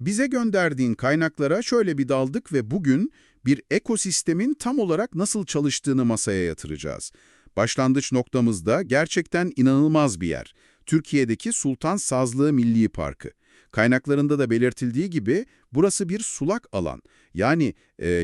Bize gönderdiğin kaynaklara şöyle bir daldık ve bugün bir ekosistemin tam olarak nasıl çalıştığını masaya yatıracağız. Başlangıç noktamızda gerçekten inanılmaz bir yer. Türkiye'deki Sultan Sazlığı Milli Parkı. Kaynaklarında da belirtildiği gibi burası bir sulak alan. Yani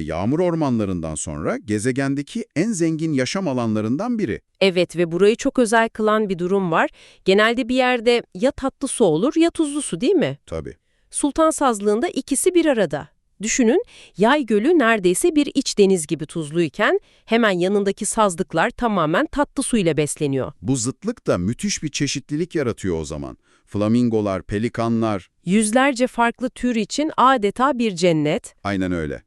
yağmur ormanlarından sonra gezegendeki en zengin yaşam alanlarından biri. Evet ve burayı çok özel kılan bir durum var. Genelde bir yerde ya tatlı su olur ya tuzlu su değil mi? Tabii. Sultan Sazlığı'nda ikisi bir arada. Düşünün, Yay Gölü neredeyse bir iç deniz gibi tuzluyken hemen yanındaki sazlıklar tamamen tatlı su ile besleniyor. Bu zıtlık da müthiş bir çeşitlilik yaratıyor o zaman. Flamingolar, pelikanlar, Yüzlerce farklı tür için adeta bir cennet. aynen öyle.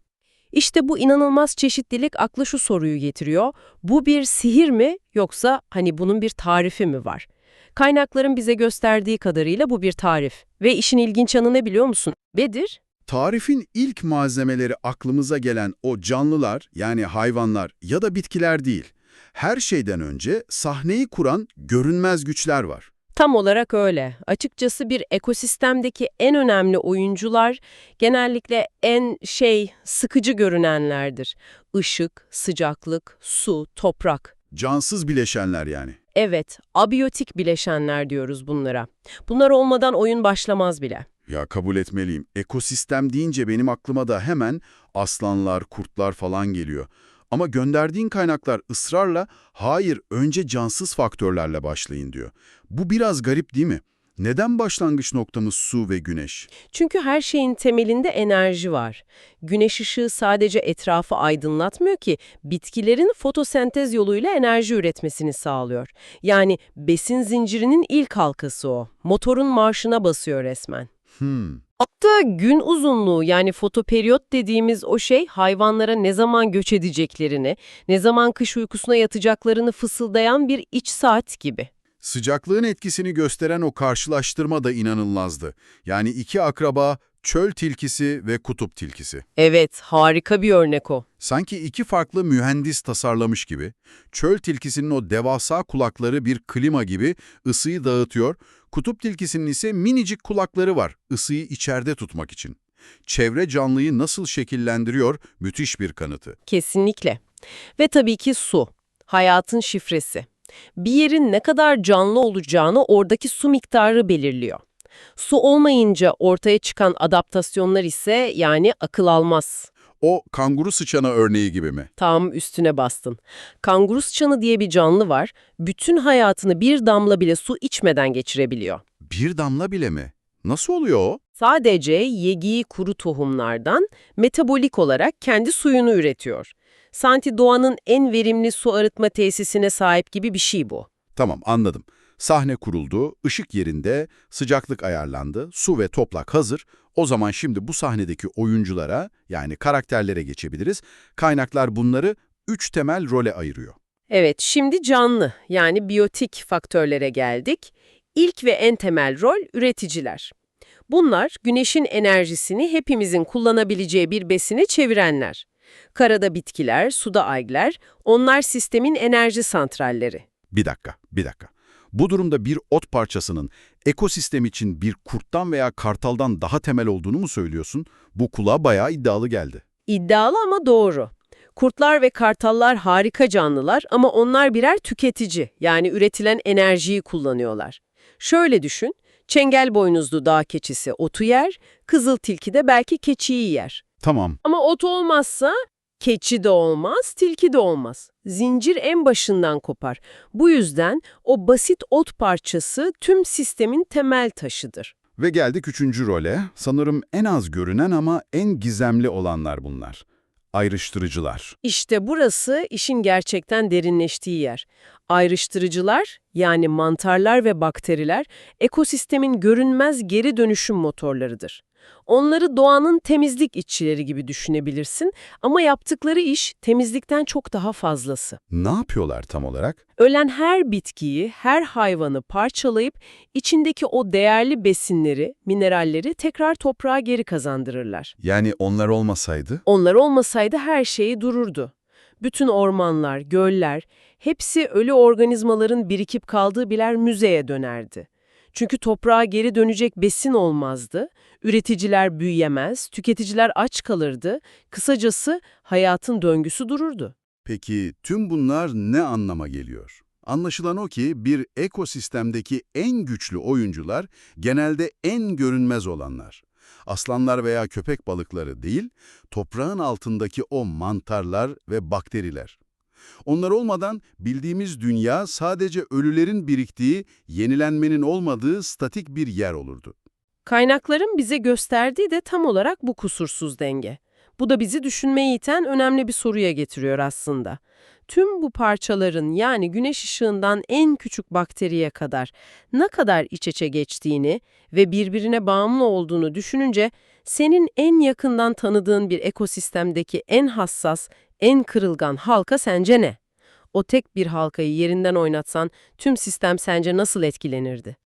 İşte bu inanılmaz çeşitlilik akla şu soruyu getiriyor. Bu bir sihir mi yoksa hani bunun bir tarifi mi var? Kaynakların bize gösterdiği kadarıyla bu bir tarif. Ve işin ilginç yanı ne biliyor musun? Nedir? Tarifin ilk malzemeleri aklımıza gelen o canlılar, yani hayvanlar ya da bitkiler değil. Her şeyden önce sahneyi kuran görünmez güçler var. Tam olarak öyle. Açıkçası bir ekosistemdeki en önemli oyuncular genellikle sıkıcı görünenlerdir. Işık, sıcaklık, su, toprak. Cansız bileşenler yani. Evet, abiyotik bileşenler diyoruz bunlara. Bunlar olmadan oyun başlamaz bile. Ya kabul etmeliyim. Ekosistem deyince benim aklıma da hemen aslanlar, kurtlar falan geliyor. Ama gönderdiğin kaynaklar ısrarla hayır önce cansız faktörlerle başlayın diyor. Bu biraz garip değil mi? Neden başlangıç noktamız su ve güneş? Çünkü her şeyin temelinde enerji var. Güneş ışığı sadece etrafı aydınlatmıyor ki, bitkilerin fotosentez yoluyla enerji üretmesini sağlıyor. Yani besin zincirinin ilk halkası o. Motorun marşına basıyor resmen. Hatta gün uzunluğu yani fotoperiyot dediğimiz o şey hayvanlara ne zaman göç edeceklerini, ne zaman kış uykusuna yatacaklarını fısıldayan bir iç saat gibi. Sıcaklığın etkisini gösteren o karşılaştırma da inanılmazdı. Yani iki akraba, çöl tilkisi ve kutup tilkisi. Evet, harika bir örnek o. Sanki iki farklı mühendis tasarlamış gibi. Çöl tilkisinin o devasa kulakları bir klima gibi ısıyı dağıtıyor. Kutup tilkisinin ise minicik kulakları var, ısıyı içeride tutmak için. Çevre canlıyı nasıl şekillendiriyor, müthiş bir kanıtı. Kesinlikle. Ve tabii ki su. Hayatın şifresi. Bir yerin ne kadar canlı olacağını oradaki su miktarı belirliyor. Su olmayınca ortaya çıkan adaptasyonlar ise yani akıl almaz. O kanguru sıçanı örneği gibi mi? Tam üstüne bastın. Kanguru sıçanı diye bir canlı var. Bütün hayatını bir damla bile su içmeden geçirebiliyor. Bir damla bile mi? Nasıl oluyor o? Sadece yediği kuru tohumlardan metabolik olarak kendi suyunu üretiyor. Sanki doğanın en verimli su arıtma tesisine sahip gibi bir şey bu. Tamam, anladım. Sahne kuruldu, ışık yerinde, sıcaklık ayarlandı, su ve toprak hazır. O zaman şimdi bu sahnedeki oyunculara, yani karakterlere geçebiliriz. Kaynaklar bunları 3 temel role ayırıyor. Evet, şimdi canlı yani biyotik faktörlere geldik. İlk ve en temel rol üreticiler. Bunlar güneşin enerjisini hepimizin kullanabileceği bir besine çevirenler. Karada bitkiler, suda algler, onlar sistemin enerji santralleri. Bir dakika, bir dakika. Bu durumda bir ot parçasının ekosistem için bir kurttan veya kartaldan daha temel olduğunu mu söylüyorsun? Bu kulağa bayağı iddialı geldi. İddialı ama doğru. Kurtlar ve kartallar harika canlılar ama onlar birer tüketici, yani üretilen enerjiyi kullanıyorlar. Şöyle düşün, çengelboynuzlu dağ keçisi otu yer, kızıltilki de belki keçiyi yer. Tamam, Ama ot olmazsa keçi de olmaz, tilki de olmaz. Zincir en başından kopar. Bu yüzden o basit ot parçası tüm sistemin temel taşıdır. ve geldik 3. role. Sanırım en az görünen ama en gizemli olanlar bunlar. Ayrıştırıcılar. İşte burası işin gerçekten derinleştiği yer. Ayrıştırıcılar, yani mantarlar ve bakteriler, ekosistemin görünmez geri dönüşüm motorlarıdır. Onları doğanın temizlik işçileri gibi düşünebilirsin ama yaptıkları iş temizlikten çok daha fazlası. Ne yapıyorlar tam olarak? Ölen her bitkiyi, her hayvanı parçalayıp içindeki o değerli besinleri, mineralleri tekrar toprağa geri kazandırırlar. Yani onlar olmasaydı? Onlar olmasaydı her şey dururdu. Bütün ormanlar, göller, hepsi ölü organizmaların birikip kaldığı birer müzeye dönerdi. Çünkü toprağa geri dönecek besin olmazdı, üreticiler büyüyemez, tüketiciler aç kalırdı, kısacası hayatın döngüsü dururdu. Peki tüm bunlar ne anlama geliyor? Anlaşılan o ki bir ekosistemdeki en güçlü oyuncular genelde en görünmez olanlar. Aslanlar veya köpek balıkları değil, toprağın altındaki o mantarlar ve bakteriler. Onlar olmadan bildiğimiz dünya sadece ölülerin biriktiği, yenilenmenin olmadığı statik bir yer olurdu. Kaynakların bize gösterdiği de tam olarak bu kusursuz denge. Bu da bizi düşünmeye iten önemli bir soruya getiriyor aslında. Tüm bu parçaların yani güneş ışığından en küçük bakteriye kadar ne kadar iç içe geçtiğini ve birbirine bağımlı olduğunu düşününce senin en yakından tanıdığın bir ekosistemdeki en hassas, en kırılgan halka sence ne? O tek bir halkayı yerinden oynatsan tüm sistem sence nasıl etkilenirdi?